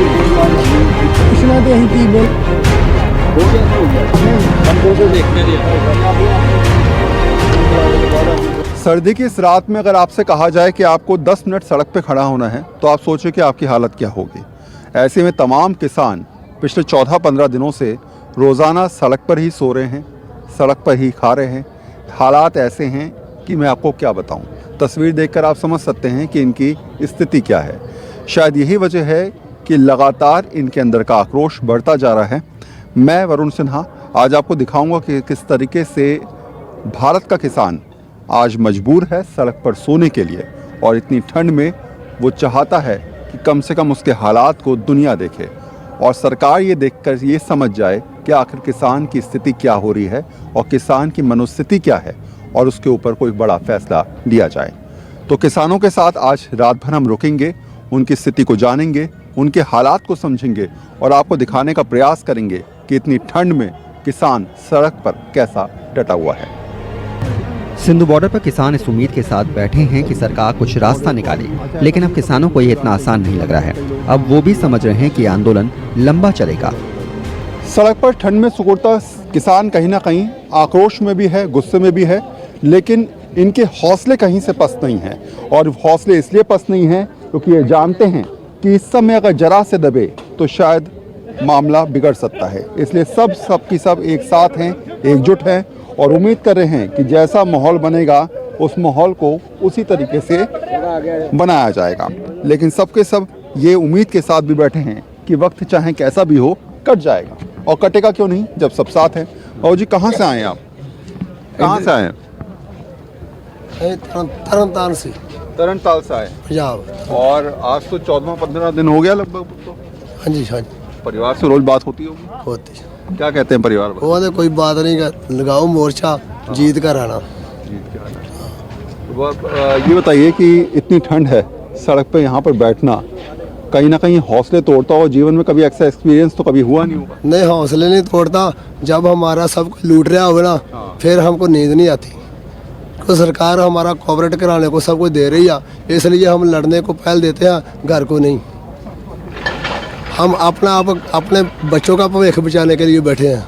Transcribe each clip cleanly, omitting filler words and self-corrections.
कुछ ना तो यही की बोल हो गया तो हो गया, हमको तो देखने दिया। सर्दी की इस रात में अगर आपसे कहा जाए कि आपको 10 मिनट सड़क पे खड़ा होना है तो आप सोचें कि आपकी हालत क्या होगी। ऐसे में तमाम किसान पिछले 14-15 दिनों से रोज़ाना सड़क पर ही सो रहे हैं, सड़क पर ही खा रहे हैं। हालात ऐसे हैं कि मैं आपको क्या बताऊं। तस्वीर देखकर आप समझ सकते हैं कि इनकी स्थिति क्या है। शायद यही वजह है कि लगातार इनके अंदर का आक्रोश बढ़ता जा रहा है। मैं वरुण सिन्हा आज आपको दिखाऊंगा कि किस तरीके से भारत का किसान आज मजबूर है सड़क पर सोने के लिए, और इतनी ठंड में वो चाहता है कि कम से कम उसके हालात को दुनिया देखे और सरकार ये देखकर ये समझ जाए कि आखिर किसान की स्थिति क्या हो रही है और किसान की मनोस्थिति क्या है, और उसके ऊपर कोई बड़ा फैसला लिया जाए। तो किसानों के साथ आज रात भर हम रुकेंगे, उनकी स्थिति को जानेंगे, उनके हालात को समझेंगे और आपको दिखाने का प्रयास करेंगे कि इतनी ठंड में किसान सड़क पर कैसा डटा हुआ है। सिंधु बॉर्डर पर किसान इस उम्मीद के साथ बैठे हैं कि सरकार कुछ रास्ता निकाले, लेकिन अब किसानों को ये इतना आसान नहीं लग रहा है। अब वो भी समझ रहे हैं कि आंदोलन लंबा चलेगा। सड़क पर ठंड में सुकुड़ता किसान कहीं ना कहीं आक्रोश में भी है, गुस्से में भी है, लेकिन इनके हौसले कहीं से पस्त नहीं हैं। और हौसले इसलिए पस्त नहीं हैं क्योंकि ये जानते हैं कि इस समय अगर जरा से दबे तो शायद मामला बिगड़ सकता है। इसलिए सब की सब एक साथ हैं, एकजुट हैं और उम्मीद कर रहे हैं कि जैसा माहौल बनेगा उस माहौल को उसी तरीके से बनाया जाएगा। लेकिन सबके सब ये उम्मीद के साथ भी बैठे हैं कि वक्त चाहे कैसा भी हो कट जाएगा, और कटेगा क्यों नहीं जब सब साथ हैं। और जी कहाँ से आए आप? कहाँ से आए? तरनतारन से, तरनताल से आए। पंजाब। और आज तो 14-15 दिन हो गया लगभग। तो हाँ जी, हाँ जी, परिवार से रोज बात होती होगी? होती। क्या कहते हैं परिवार वाले? वो तो कोई बात नहीं कर, लगाओ मोर्चा, जीत कर आना। जीत के आना। तो अब ये बताइए कि इतनी ठंड है, सड़क पे यहाँ पर बैठना कहीं ना कहीं हौसले तोड़ता हो। जीवन में कभी ऐसा एक्सपीरियंस तो कभी हुआ नहीं होगा? नहीं, हौसले नहीं तोड़ता। जब हमारा सब कुछ लूट रहा होगा ना, फिर हमको नींद नहीं आती। तो सरकार हमारा कोऑपरेट कराने को सब कुछ दे रही है, इसलिए हम लड़ने को पहल देते हैं, घर को नहीं। हम अपने बच्चों का भविष्य बचाने के लिए बैठे हैं।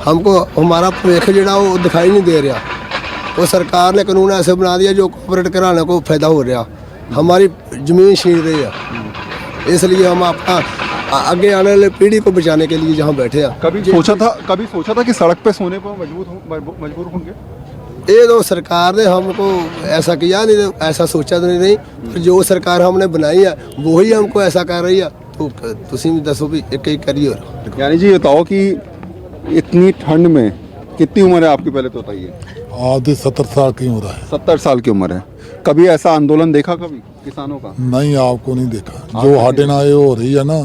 हमको हमारा भविष्य जड़ा वो दिखाई नहीं दे रहा। वो सरकार ने कानून ऐसे बना दिया जो कोऑपरेट कराने को फायदा हो रहा। हमारी ज़मीन छीन रही है, इसलिए हम अपना आगे आने वाली पीढ़ी को बचाने के लिए जहाँ बैठे हैं। कभी सोचा था कि सड़क पे सोने पर मजबूर होंगे? ये तो सरकार ने हमको ऐसा किया नहीं, तो ऐसा सोचा तो नहीं। पर जो सरकार हमने बनाई है वही हमको ऐसा कर रही है। तो तुम भी दसो भी एक ही करिए। यानी जी बताओ कि इतनी ठंड में कितनी उम्र है आपकी? पहले तो बताइए। आधे 70 साल की उम्र है। 70 साल की उम्र है। कभी ऐसा आंदोलन देखा कभी किसानों का? नहीं, आपको नहीं देखा। जो हाडे ना ये हो रही है ना,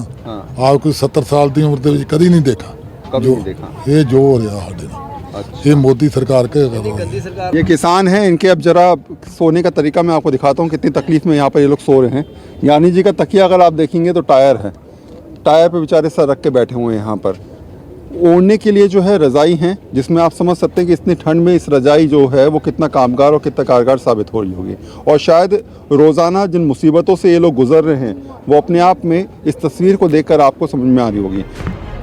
आपको 70 साल की उम्र ਦੇ कभी नहीं देखा। कभी नहीं देखा ये जो हो रहा हाडे ना। अच्छा। ये मोदी सरकार के कर रहा है। ये किसान हैं, इनके अब जरा सोने का तरीका मैं आपको दिखाता हूँ कितनी तकलीफ में यहाँ पर ये लोग सो रहे हैं। यानी जी का तकिया अगर आप देखेंगे तो टायर है, टायर पे बेचारे सर रख के बैठे हुए हैं। यहाँ पर ओढ़ने के लिए जो है रज़ाई हैं, जिसमें आप समझ सकते हैं कि इतनी ठंड में इस रज़ाई जो है वो कितना कामगार और कितना कारगर साबित हो रही होगी। और शायद रोज़ाना जिन मुसीबतों से ये लोग गुजर रहे हैं वो अपने आप में इस तस्वीर को देखकर आपको समझ में आ रही होगी।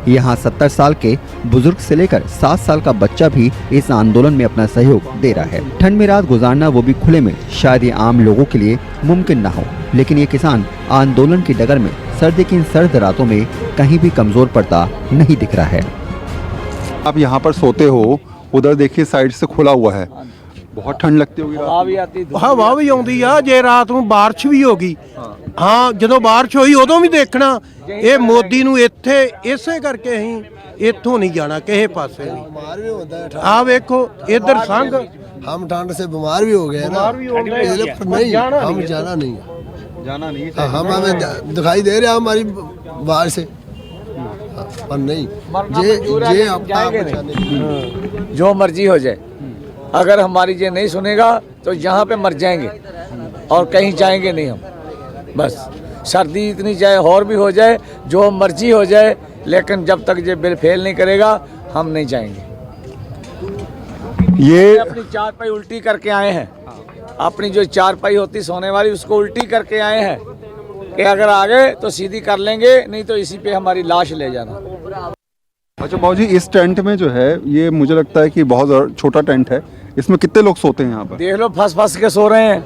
यहाँ 70 साल के बुजुर्ग से लेकर 7 साल का बच्चा भी इस आंदोलन में अपना सहयोग दे रहा है। ठंड में रात गुजारना, वो भी खुले में, शायद ये आम लोगों के लिए मुमकिन न हो, लेकिन ये किसान आंदोलन की डगर में सर्दी की इन सर्द रातों में कहीं भी कमजोर पड़ता नहीं दिख रहा है। आप यहाँ पर सोते हो, उधर देखिए साइड से खुला हुआ है, बहुत ठंड लगती होगी। हवा भी आती, हवा भी आਉਂਦੀ ਆ। ਜੇ ਰਾਤ ਨੂੰ ਬਾਰਿਸ਼ ਵੀ ਹੋ ਗਈ, ਹਾਂ ਜਦੋਂ ਬਾਰਿਸ਼ ਹੋਈ ਉਦੋਂ ਵੀ ਦੇਖਣਾ। ਇਹ ਮੋਦੀ ਨੂੰ ਇੱਥੇ ਇਸੇ ਕਰਕੇ ਅਸੀਂ ਇੱਥੋਂ ਨਹੀਂ ਜਾਣਾ ਕਿਸੇ ਪਾਸੇ ਵੀ। बीमार भी होता है। ਆ ਵੇਖੋ ਇੱਧਰ ਸੰਗ हम ठंड से बीमार भी हो गए ना। नहीं, हम जाना नहीं है। जाना नहीं। हम हमें दिखाई दे रहा हमारी बाहर से, पर नहीं। ये अपना बचाने के लिए। जो मर्जी हो जाए, अगर हमारी ये नहीं सुनेगा तो यहाँ पे मर जाएंगे और कहीं जाएंगे नहीं हम। बस सर्दी इतनी चाहे और भी हो जाए, जो मर्जी हो जाए, लेकिन जब तक ये बिल फेल नहीं करेगा हम नहीं जाएंगे। ये अपनी चारपाई उल्टी करके आए हैं, अपनी जो चारपाई होती सोने वाली उसको उल्टी करके आए हैं। कि अगर आ गए तो सीधी कर लेंगे, नहीं तो इसी पे हमारी लाश ले जाना। अच्छा बाबू जी, इस टेंट में जो है ये मुझे लगता है कि बहुत छोटा टेंट है, इसमें कितने लोग सोते हैं यहाँ पर? देख लो, फंस फंस के सो रहे हैं,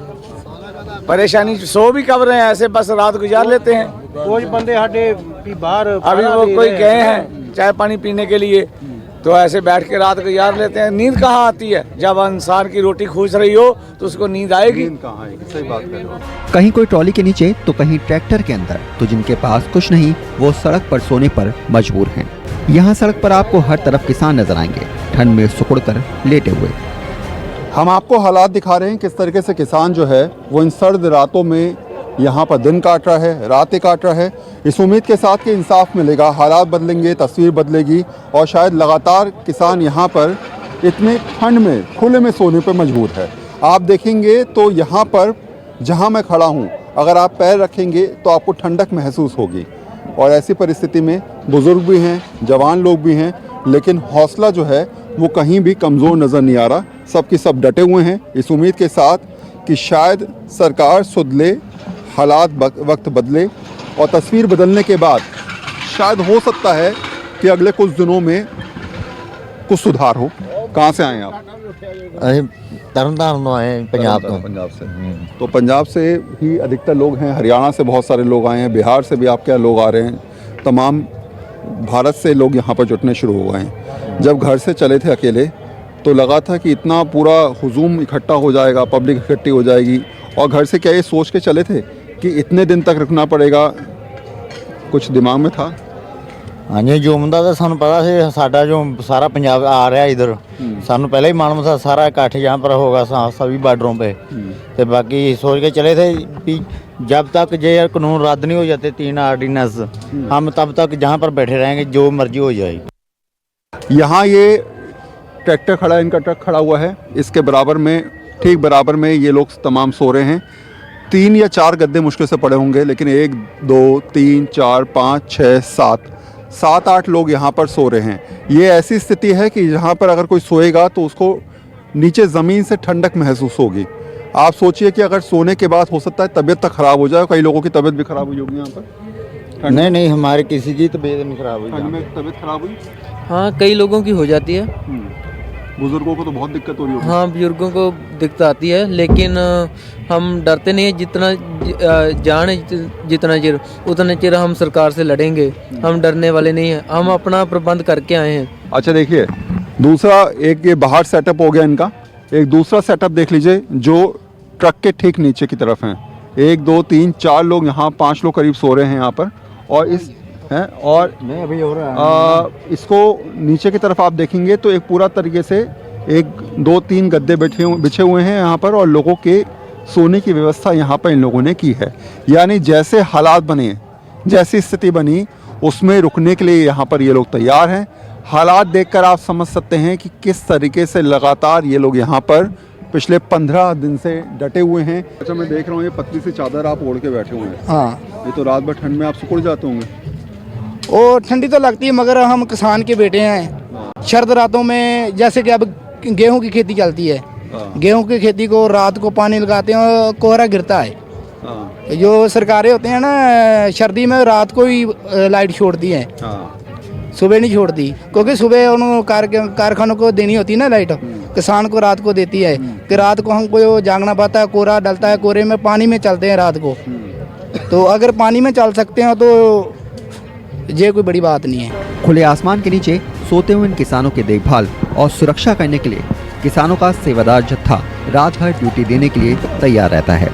परेशानी सो भी कब रहे हैं, ऐसे बस रात गुजार लेते हैं। कुछ बंदे साडे भी बाहर अभी वो कोई गए हैं चाय पानी पीने के लिए, तो ऐसे बैठ के रात गुजार लेते हैं। नींद कहाँ आती है? जब इंसान की रोटी खूस रही हो तो उसको नींद आएगी? नींद कहाँ आएगी? सही बात कर रहे हो। कहीं कोई ट्रॉली के नीचे तो कहीं ट्रैक्टर के अंदर, तो जिनके पास कुछ नहीं वो सड़क पर सोने पर मजबूर हैं। यहाँ सड़क पर आपको हर तरफ किसान नजर आएंगे, ठंड में सिकुड़कर लेटे हुए। हम आपको हालात दिखा रहे हैं किस तरीके से किसान जो है वो इन सर्द रातों में यहाँ पर दिन काट रहा है, रातें काट रहा है, इस उम्मीद के साथ कि इंसाफ मिलेगा, हालात बदलेंगे, तस्वीर बदलेगी और शायद लगातार किसान यहाँ पर इतने ठंड में खुले में सोने पर मजबूर है। आप देखेंगे तो यहाँ पर जहाँ मैं खड़ा हूँ, अगर आप पैर रखेंगे तो आपको ठंडक महसूस होगी। और ऐसी परिस्थिति में बुज़ुर्ग भी हैं, जवान लोग भी हैं, लेकिन हौसला जो है वो कहीं भी कमज़ोर नज़र नहीं आ रहा। सबके सब डटे हुए हैं इस उम्मीद के साथ कि शायद सरकार सुधले, हालात वक्त बदले और तस्वीर बदलने के बाद शायद हो सकता है कि अगले कुछ दिनों में कुछ सुधार हो। कहाँ से आए हैं आप? तरनताਰਨ ਤੋਂ ਆਏ पंजाब ਤੋਂ। पंजाब से। तो पंजाब से ही अधिकतर लोग हैं, हरियाणा से बहुत सारे लोग आए हैं, बिहार से भी आपके यहाँ लोग आ रहे हैं, तमाम भारत से लोग यहाँ पर जुटने शुरू हो गए हैं। जब घर से चले थे अकेले तो लगा था कि इतना पूरा हुजूम इकट्ठा हो जाएगा, पब्लिक इकट्ठी हो जाएगी, और घर से क्या ये सोच के चले थे कि इतने दिन तक रुकना पड़ेगा? कुछ दिमाग में था? हाँ जी, जूम ਦਾ ਤਾਂ ਸਾਨੂੰ ਪਤਾ ਸੀ ਸਾਡਾ जो सारा पंजाब आ रहा है इधर, ਸਾਨੂੰ पहले ही मालूम था सारा इकट्ठ यहाँ पर होगा सभी बॉर्डरों पे। तो बाकी सोच के चले थे कि जब तक ये कानून रद्द नहीं हो जाते 3 ऑर्डिनेंस, हम तब तक जहाँ पर बैठे रहेंगे, जो मर्जी हो जाएगी। यहाँ ये ट्रैक्टर खड़ा है, इनका ट्रक खड़ा हुआ है, इसके बराबर में, ठीक बराबर में ये लोग तमाम सो रहे हैं। 3 या 4 गद्दे मुश्किल से पड़े होंगे, लेकिन 1 2 3 4 5 6 7 8 लोग यहाँ पर सो रहे हैं। ये ऐसी स्थिति है कि यहाँ पर अगर कोई सोएगा तो उसको नीचे ज़मीन से ठंडक महसूस होगी। आप सोचिए कि अगर सोने के बाद हो सकता है तबीयत तक ख़राब हो जाए, कई लोगों की तबीयत भी ख़राब हुई होगी यहाँ पर। नहीं नहीं, हमारे किसी की तबीयत नहीं खराब हुई। ठंड में तबीयत खराब हुई? हाँ, कई लोगों की हो जाती है। बुजुर्गों को तो बहुत दिक्कत हो रही होगी। हाँ, बुजुर्गों को दिक्कत आती है, लेकिन हम डरते नहीं है। जितना जान है, जितना चिर उतने चिर हम सरकार से लड़ेंगे, हम डरने वाले नहीं हैं। हम अपना प्रबंध करके आए हैं। अच्छा देखिए, दूसरा एक ये बाहर सेटअप हो गया इनका, एक दूसरा सेटअप देख लीजिए जो ट्रक के ठीक नीचे की तरफ हैं। 1 2 3 4 लोग यहाँ, 5 लोग करीब सो रहे हैं यहाँ पर, और इस हैं, और नहीं अभी हो रहा है। इसको नीचे की तरफ आप देखेंगे तो एक पूरा तरीके से 1 2 3 गद्दे बिछे हुए हैं यहाँ पर, और लोगों के सोने की व्यवस्था यहाँ पर इन लोगों ने की है। यानी जैसे हालात बने, जैसी स्थिति बनी, उसमें रुकने के लिए यहाँ पर ये लोग तैयार हैं। हालात देखकर आप समझ सकते हैं कि किस तरीके से लगातार ये लोग यहाँ पर पिछले 15 दिन से डटे हुए हैं। अच्छा, मैं देख रहा हूँ ये पतली सी चादर आप ओढ़ के बैठे हुए हैं। हाँ, ये तो रात भर ठंड में आप सिकुड़ जाते होंगे। और ठंडी तो लगती है, मगर हम किसान के बेटे हैं। शरद रातों में जैसे कि अब गेहूं की खेती चलती है, गेहूं की खेती को रात को पानी लगाते हैं और कोहरा गिरता है। जो सरकारें होते हैं ना, सर्दी में रात को ही लाइट छोड़ती हैं, सुबह नहीं छोड़ती, क्योंकि सुबह उन कारखानों को देनी होती है ना लाइट, किसान को रात को देती है कि रात को हमको जागना पड़ता है, कोहरा डलता है, कोहरे में पानी में चलते हैं रात को। तो अगर पानी में चल सकते हैं तो ये कोई बड़ी बात नहीं है। खुले आसमान के नीचे सोते हुए इन किसानों की देखभाल और सुरक्षा करने के लिए किसानों का सेवादार जत्था रात भर ड्यूटी देने के लिए तैयार रहता है।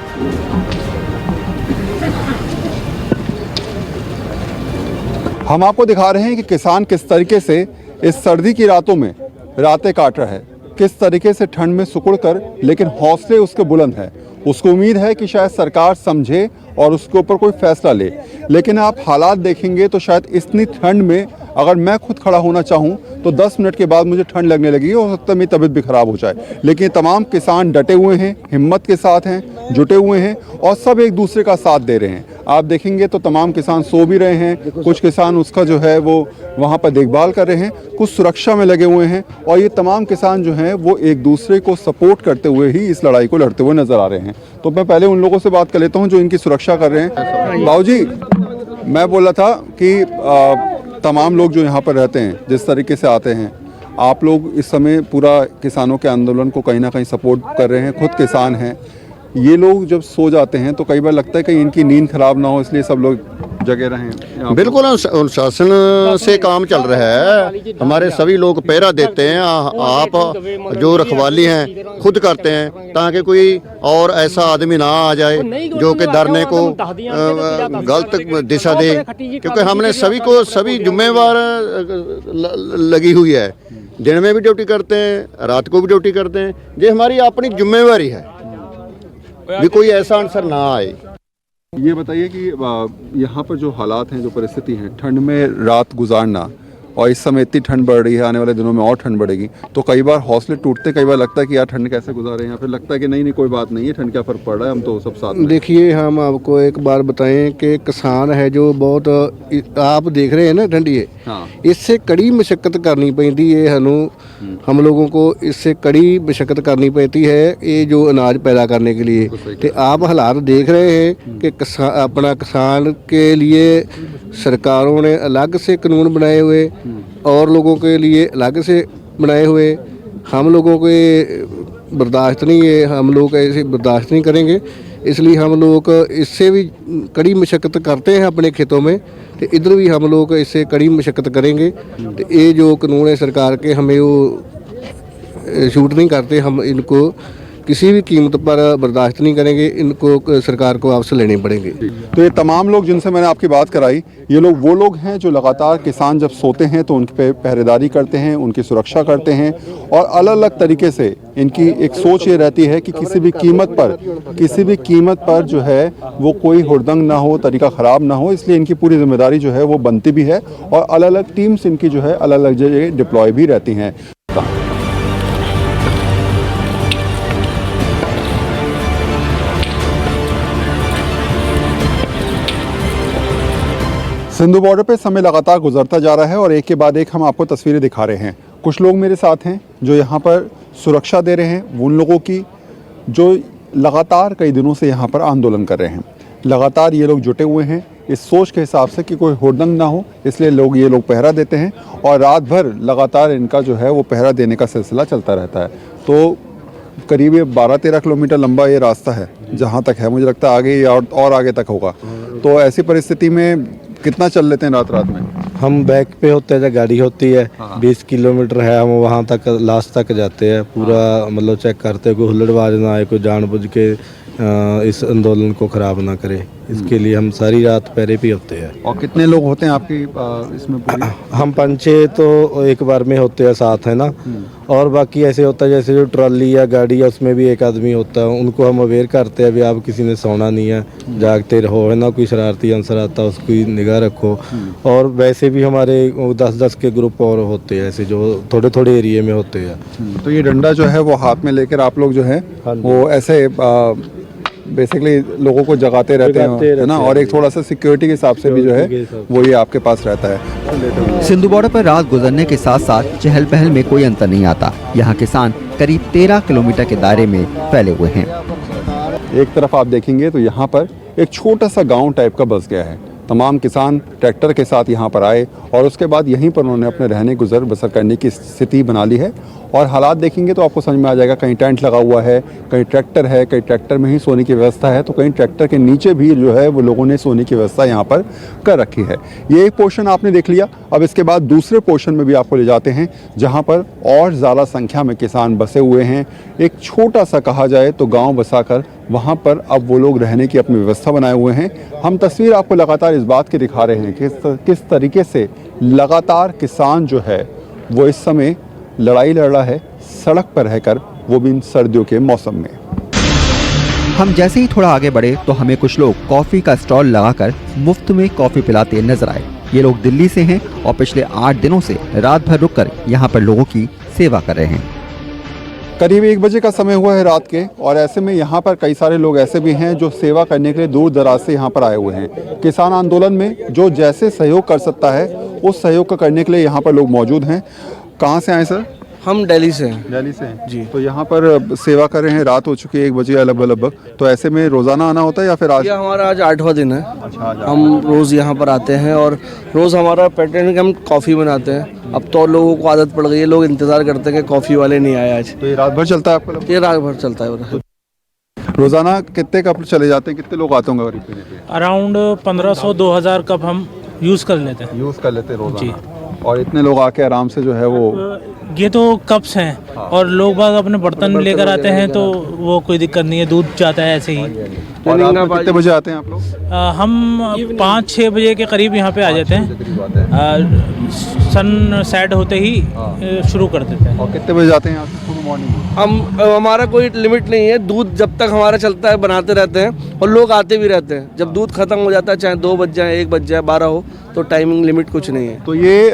हम आपको दिखा रहे हैं कि किसान किस तरीके से इस सर्दी की रातों में रातें काट रहा है, किस तरीके से ठंड में सिकुड़कर, लेकिन हौसले उसके बुलंद हैं। उसको उम्मीद है कि शायद सरकार समझे और उसके ऊपर कोई फैसला ले। लेकिन आप हालात देखेंगे तो शायद इतनी ठंड में अगर मैं खुद खड़ा होना चाहूँ तो 10 मिनट के बाद मुझे ठंड लगने लगेगी, हो सकता है मेरी तबीयत भी ख़राब हो जाए। लेकिन तमाम किसान डटे हुए हैं, हिम्मत के साथ हैं, जुटे हुए हैं, और सब एक दूसरे का साथ दे रहे हैं। आप देखेंगे तो तमाम किसान सो भी रहे हैं, कुछ किसान उसका जो है वो वहाँ पर देखभाल कर रहे हैं, कुछ सुरक्षा में लगे हुए हैं और ये तमाम किसान जो हैं वो एक दूसरे को सपोर्ट करते हुए ही इस लड़ाई को लड़ते हुए नज़र आ रहे हैं। तो मैं पहले उन लोगों से बात कर लेता हूँ जो इनकी सुरक्षा कर रहे हैं। बाबूजी, मैं बोला था कि तमाम लोग जो यहाँ पर रहते हैं जिस तरीके से आते हैं, आप लोग इस समय पूरा किसानों के आंदोलन को कहीं ना कहीं सपोर्ट कर रहे हैं, खुद किसान हैं। ये लोग जब सो जाते हैं तो कई बार लगता है कि इनकी नींद खराब ना हो, इसलिए सब लोग जगे रहें। बिल्कुल अनुशासन से काम चल रहा है, हमारे सभी लोग पहरा देते हैं। आप जो रखवाली हैं खुद करते हैं ताकि कोई और ऐसा आदमी ना आ जाए जो कि धरने को गलत दिशा दे, क्योंकि हमने सभी जिम्मेवार लगी हुई है। दिन में भी ड्यूटी करते हैं, रात को भी ड्यूटी करते हैं। ये हमारी अपनी जिम्मेवारी है भी कोई ऐसा आंसर ना आए। ये बताइए कि यहाँ पर जो हालात हैं, जो परिस्थिति है, ठंड में रात गुजारना और इस समय इतनी ठंड बढ़ रही है, आने वाले दिनों में और ठंड बढ़ेगी, तो कई बार हौसले टूटते, कई बार लगता है कि यार ठंड कैसे गुजारें, या फिर लगता है कि नहीं कोई बात नहीं है, ठंड क्या फर्क पड़ रहा है, हम तो सब साथ में। देखिए, हम आपको एक बार बताएं कि किसान है जो बहुत आप देख रहे हैं ना ठंडी है, हाँ। इससे कड़ी मशक्कत करनी पड़ती है हम लोगों को, इससे कड़ी मशक्कत करनी पड़ती है ये जो अनाज पैदा करने के लिए। तो आप हालात देख रहे हैं कि किसान के लिए सरकारों ने अलग से कानून बनाए हुए और लोगों के लिए अलग से बनाए हुए। हम लोगों को बर्दाश्त नहीं है, हम लोग ऐसे बर्दाश्त नहीं करेंगे, इसलिए हम लोग इससे भी कड़ी मशक्कत करते हैं अपने खेतों में। तो इधर भी हम लोग इससे कड़ी मशक्कत करेंगे। तो ये जो कानून है सरकार के, हमें वो शूट नहीं करते, हम इनको किसी भी कीमत पर बर्दाश्त नहीं करेंगे, इनको सरकार को वापस लेने पड़ेंगे। तो ये तमाम लोग जिनसे मैंने आपकी बात कराई, ये लोग वो लोग हैं जो लगातार किसान जब सोते हैं तो उन पे पहरेदारी करते हैं, उनकी सुरक्षा करते हैं और अलग अलग तरीके से इनकी एक सोच ये रहती है कि किसी भी कीमत पर जो है वो कोई हुड़दंग ना हो, तरीका ख़राब ना हो, इसलिए इनकी पूरी जिम्मेदारी जो है वो बनती भी है और अलग अलग टीम्स इनकी जो है अलग अलग जगह डिप्लॉय भी रहती हैं। सिंधु बॉर्डर पे समय लगातार गुजरता जा रहा है और एक के बाद एक हम आपको तस्वीरें दिखा रहे हैं। कुछ लोग मेरे साथ हैं जो यहाँ पर सुरक्षा दे रहे हैं, वो उन लोगों की जो लगातार कई दिनों से यहाँ पर आंदोलन कर रहे हैं। लगातार ये लोग जुटे हुए हैं इस सोच के हिसाब से कि कोई हुड़दंग ना हो, इसलिए ये लोग पहरा देते हैं और रात भर लगातार इनका जो है वो पहरा देने का सिलसिला चलता रहता है। तो करीब 12-13 किलोमीटर लंबा ये रास्ता है, जहाँ तक है मुझे लगता है आगे और आगे तक होगा। तो ऐसी परिस्थिति में कितना चल लेते हैं रात में? हम बैक पे होते हैं, जब गाड़ी होती है 20 किलोमीटर है, हम वहाँ तक लास्ट तक जाते हैं, पूरा मतलब चेक करते हैं कोई हुल्लड़बाज ना आए, कोई जानबूझ के इस आंदोलन को ख़राब ना करे, इसके लिए हम सारी रात पहरे पे होते हैं। और कितने लोग होते हैं आपकी इसमें पूरी? हम 5-6 तो एक बार में होते हैं साथ, है ना, और बाकी ऐसे होता है जैसे जो ट्रॉली या गाड़ी है उसमें भी एक आदमी होता है, उनको हम अवेयर करते हैं अभी आप किसी ने सोना नहीं है, जागते रहो, है ना, कोई शरारती अंसर आता है उसकी निगाह रखो। और वैसे भी हमारे 10-10 के ग्रुप और होते हैं ऐसे जो थोड़े थोड़े एरिए में होते हैं। तो ये डंडा जो है वो हाथ में लेकर आप लोग जो है वो ऐसे बेसिकली लोगों को जगाते रहते हैं, है ना, और एक थोड़ा सा सिक्योरिटी के हिसाब से भी जो है वो ये आपके पास रहता है। सिंधु बॉर्डर पर रात गुजरने के साथ साथ चहल पहल में कोई अंतर नहीं आता। यहाँ किसान करीब 13 किलोमीटर के दायरे में फैले हुए हैं। एक तरफ आप देखेंगे तो यहाँ पर एक छोटा सा गांव टाइप का बस गया है। तमाम किसान ट्रैक्टर के साथ यहाँ पर आए और उसके बाद यहीं पर उन्होंने अपने रहने गुजर बसर करने की स्थिति बना ली है। और हालात देखेंगे तो आपको समझ में आ जाएगा, कहीं टेंट लगा हुआ है, कहीं ट्रैक्टर है, कहीं ट्रैक्टर में ही सोने की व्यवस्था है, तो कहीं ट्रैक्टर के नीचे भी जो है वो लोगों ने सोने की व्यवस्था यहाँ पर कर रखी है। ये एक पोर्शन आपने देख लिया। अब इसके बाद दूसरे पोर्शन में भी आपको ले जाते हैं जहाँ पर और ज़्यादा संख्या में किसान बसे हुए हैं। एक छोटा सा कहा जाए तो गाँव बसाकर वहाँ पर अब वो लोग रहने की अपनी व्यवस्था बनाए हुए हैं। हम तस्वीर आपको लगातार इस बात की दिखा रहे हैं कि किस तरीके से लगातार किसान जो है वो इस समय लड़ाई लड़ रहा है सड़क पर रहकर, वो भी इन सर्दियों के मौसम में। हम जैसे ही थोड़ा आगे बढ़े तो हमें कुछ लोग कॉफ़ी का स्टॉल लगाकर मुफ्त में कॉफ़ी पिलाते नजर आए। ये लोग दिल्ली से हैं और पिछले 8 दिनों से रात भर रुककर यहाँ पर लोगों की सेवा कर रहे हैं। करीब 1 बजे का समय हुआ है रात के, और ऐसे में यहाँ पर कई सारे लोग ऐसे भी हैं जो सेवा करने के लिए दूर दराज से यहाँ पर आए हुए हैं। किसान आंदोलन में जो जैसे सहयोग कर सकता है उस सहयोग को करने के लिए यहाँ पर लोग मौजूद हैं। कहाँ से आए सर? हम दिल्ली से हैं। दिल्ली से हैं जी। तो यहाँ पर सेवा कर रहे हैं, रात हो चुकी है 1 बजे लगभग, तो ऐसे में रोज़ाना आना होता है या फिर आज? ये हमारा आज 8वां दिन है। अच्छा, हम रोज़ यहाँ पर आते हैं और रोज़ हमारा पैटर्न है कि हम कॉफ़ी बनाते हैं। अब तो लोगों को आदत पड़ गई है, लोग इंतज़ार करते हैं कि कॉफ़ी वाले नहीं आए आज। तो ये रात भर चलता है आपका? ये रात भर चलता है। रोज़ाना कितने कप चले जाते हैं, कितने लोग आते होंगे करीब पीने पे? अराउंड 1500-2000 कप हम यूज़ कर लेते हैं। यूज़ कर लेते हैं रोज़ाना। और इतने लोग आके आराम से जो है वो, ये तो कप्स हैं और लोग बाग अपने बर्तन लेकर आते हैं, तो वो कोई दिक्कत नहीं है, दूध जाता है ऐसे ही। और रात में कितने बजे आते हैं आप लोग? हम 5-6 बजे के करीब यहाँ पे आ जाते हैं। सन सेट होते ही शुरू कर देते हैं। और कितने बजे जाते हैं यहाँ से सुबह मॉर्निंग? हमारा कोई लिमिट नहीं है, दूध जब तक हमारा चलता है बनाते रहते हैं और लोग आते भी रहते हैं। जब दूध खत्म हो जाता है, चाहे 2 बज जाए, 1 बज जाए, 12 हो, तो टाइमिंग लिमिट कुछ नहीं है। तो ये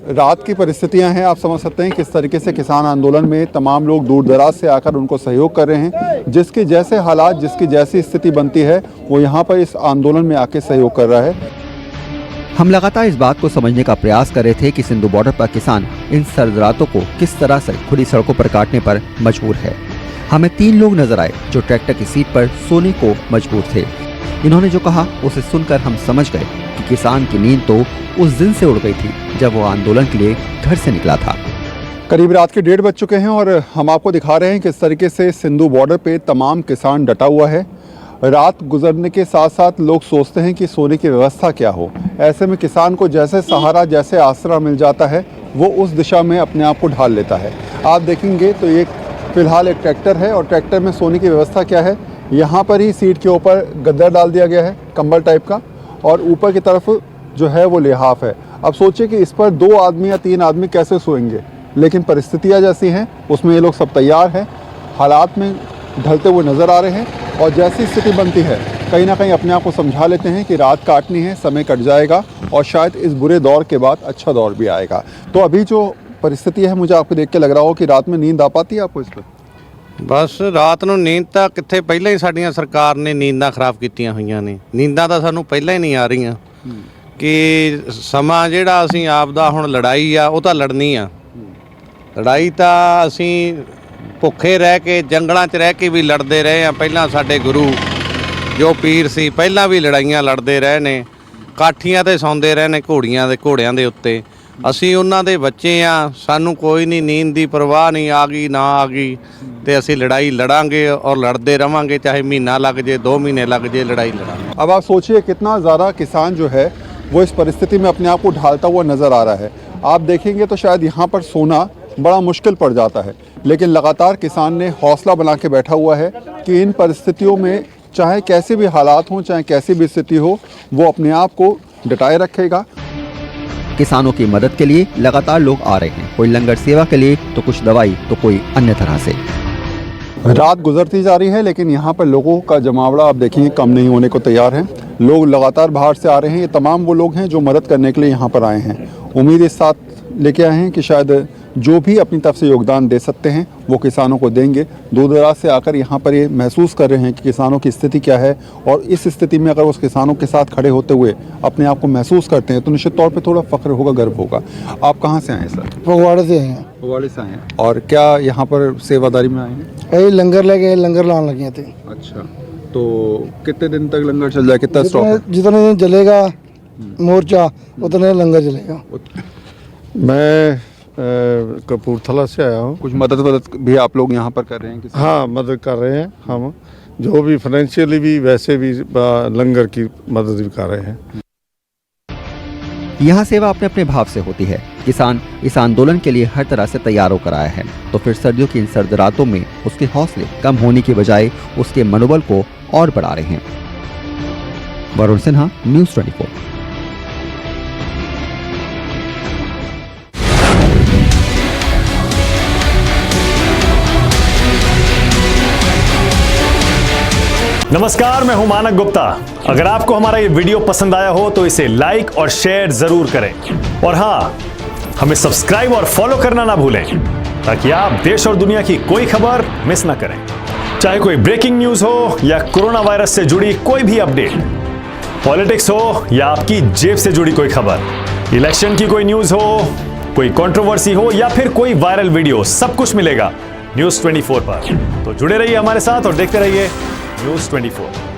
रात की परिस्थितियां हैं, आप समझ सकते हैं किस तरीके से किसान आंदोलन में तमाम लोग दूर दराज से आकर उनको सहयोग कर रहे हैं। जिसके जैसे हालात, जिसकी जैसी स्थिति बनती है, वो यहाँ पर इस आंदोलन में आके सहयोग कर रहा है। हम लगातार इस बात को समझने का प्रयास कर रहे थे कि सिंधु बॉर्डर पर किसान इन सर्द रातों को किस तरह से खुली सड़कों पर काटने पर मजबूर है। हमें 3 लोग नजर आए जो ट्रैक्टर की सीट पर सोने को मजबूर थे। इन्होंने जो कहा उसे सुनकर हम समझ गए कि किसान की नींद तो उस दिन से उड़ गई थी जब वो आंदोलन के लिए घर से निकला था। करीब रात के 1:30 बज चुके हैं और हम आपको दिखा रहे हैं किस तरीके से सिंधु बॉर्डर पे तमाम किसान डटा हुआ है। रात गुजरने के साथ साथ लोग सोचते हैं कि सोने की व्यवस्था क्या हो। ऐसे में किसान को जैसे सहारा, जैसे आसरा मिल जाता है, वो उस दिशा में अपने आप को ढाल लेता है। आप देखेंगे तो ये फिलहाल एक ट्रैक्टर है और ट्रैक्टर में सोने की व्यवस्था क्या है, यहाँ पर ही सीट के ऊपर गद्दा डाल दिया गया है, कंबल टाइप का, और ऊपर की तरफ जो है वो लिहाफ है। अब सोचिए कि इस पर 2 आदमी या 3 आदमी कैसे सोएंगे, लेकिन परिस्थितियाँ जैसी हैं उसमें ये लोग सब तैयार हैं, हालात में ढलते हुए नज़र आ रहे हैं। और जैसी स्थिति बनती है, कहीं ना कहीं अपने आप को समझा लेते हैं कि रात काटनी है, समय कट जाएगा और शायद इस बुरे दौर के बाद अच्छा दौर भी आएगा। तो अभी जो परिस्थिति है, मुझे आपको देख के लग रहा हो कि रात में नींद आ पाती है आपको इस पर? बस रात ਨੂੰ ਨੀਂਦ ਤਾਂ ਕਿੱਥੇ, ਪਹਿਲਾਂ ਹੀ ਸਾਡੀਆਂ ਸਰਕਾਰ ਨੇ ਨੀਂਦਾਂ ਖਰਾਬ ਕੀਤੀਆਂ ਹੋਈਆਂ ਨੇ। ਨੀਂਦਾਂ ਤਾਂ ਸਾਨੂੰ ਪਹਿਲਾਂ ਹੀ ਨਹੀਂ ਆ ਰਹੀਆਂ ਕਿ ਸਮਾਂ ਜਿਹੜਾ ਅਸੀਂ ਆਪ ਦਾ ਹੁਣ ਲੜਾਈ ਆ ਉਹ ਤਾਂ ਲੜਨੀ ਆ। ਲੜਾਈ ਤਾਂ ਅਸੀਂ ਭੁੱਖੇ ਰਹਿ ਕੇ, ਜੰਗਲਾਂ 'ਚ ਰਹਿ ਕੇ ਵੀ ਲੜਦੇ ਰਹੇ ਆ। ਪਹਿਲਾਂ ਸਾਡੇ ਗੁਰੂ ਜੋ ਪੀਰ ਸੀ ਪਹਿਲਾਂ ਵੀ ਲੜਾਈਆਂ ਲੜਦੇ ਰਹੇ ਨੇ, ਕਾਠੀਆਂ ਤੇ ਸੌਂਦੇ ਰਹੇ ਨੇ ਘੋੜਿਆਂ ਦੇ ਉੱਤੇ। ਅਸੀਂ ਉਹਨਾਂ ਦੇ ਬੱਚੇ ਆ, ਸਾਨੂੰ ਕੋਈ ਨਹੀਂ, नींद ਦੀ परवाह नहीं, आ गई ना आ गई, तो ਅਸੀਂ लड़ाई लड़ांगे और लड़ते रहेंगे, चाहे महीना लग जाए, 2 महीने लग जाए, लड़ाई लड़ांगे। अब आप सोचिए कितना ज़्यादा किसान जो है वो इस परिस्थिति में अपने आप को ढालता हुआ नज़र आ रहा है। आप देखेंगे तो शायद यहाँ पर सोना बड़ा मुश्किल पड़ जाता है, लेकिन लगातार किसान ने हौसला बना के बैठा हुआ है कि इन परिस्थितियों में चाहे कैसे भी हालात हों, चाहे कैसी भी स्थिति हो, वो अपने आप को डटाए रखेगा। किसानों की मदद के लिए लगातार लोग आ रहे हैं, कोई लंगर सेवा के लिए, तो कुछ दवाई, तो कोई अन्य तरह से। रात गुजरती जा रही है, लेकिन यहाँ पर लोगों का जमावड़ा आप देखेंगे कम नहीं होने को तैयार है। लोग लगातार बाहर से आ रहे हैं। ये तमाम वो लोग हैं जो मदद करने के लिए यहाँ पर आए हैं। उम्मीद इस साथ लेके आए हैं कि शायद जो भी अपनी तरफ से योगदान दे सकते हैं वो किसानों को देंगे। दूर दराज से आकर यहाँ पर ये महसूस कर रहे हैं कि किसानों की स्थिति क्या है, और इस स्थिति में अगर उस किसानों के साथ खड़े होते हुए अपने आप को महसूस करते हैं तो निश्चित तौर पे थोड़ा फख्र होगा, गर्व होगा। आप कहाँ से आए सर? फगवाड़े से हैं। फगवाड़े से आए हैं। और क्या यहाँ पर सेवादारी में आए हैं? यही लंगर लेके लंगर लाने लगे थे। अच्छा, तो कितने दिन तक लंगर चल जाए, कितना स्टॉक? जितने दिन चलेगा मोर्चा उतने लंगर चलेगा। मैं कपूरथला से आया हूँ। कुछ मदद भी आप लोग यहाँ पर कर रहे हैं? हाँ, मदद कर रहे हैं हम, जो भी फाइनेंशियली भी, वैसे भी लंगर की मदद भी कर रहे हैं। यहाँ सेवा अपने अपने भाव से होती है। किसान इस आंदोलन के लिए हर तरह से तैयार होकर आया है, तो फिर सर्दियों की इन सर्द रातों में उसके हौसले कम होने की बजाय उसके मनोबल को और बढ़ा रहे हैं। वरुण सिन्हा, न्यूज़ 24। नमस्कार, मैं हूं मानक गुप्ता। अगर आपको हमारा ये वीडियो पसंद आया हो तो इसे लाइक और शेयर जरूर करें, और हां, हमें सब्सक्राइब और फॉलो करना ना भूलें। ताकि आप देश और दुनिया की कोई खबर मिस ना करें। चाहे कोई ब्रेकिंग न्यूज हो या कोरोना वायरस से जुड़ी कोई भी अपडेट, पॉलिटिक्स हो या आपकी जेब से जुड़ी कोई खबर, इलेक्शन की कोई न्यूज हो, कोई कंट्रोवर्सी हो या फिर कोई वायरल वीडियो, सब कुछ मिलेगा न्यूज़ 24 पर। तो जुड़े रहिए हमारे साथ और देखते रहिए न्यूज़ 24।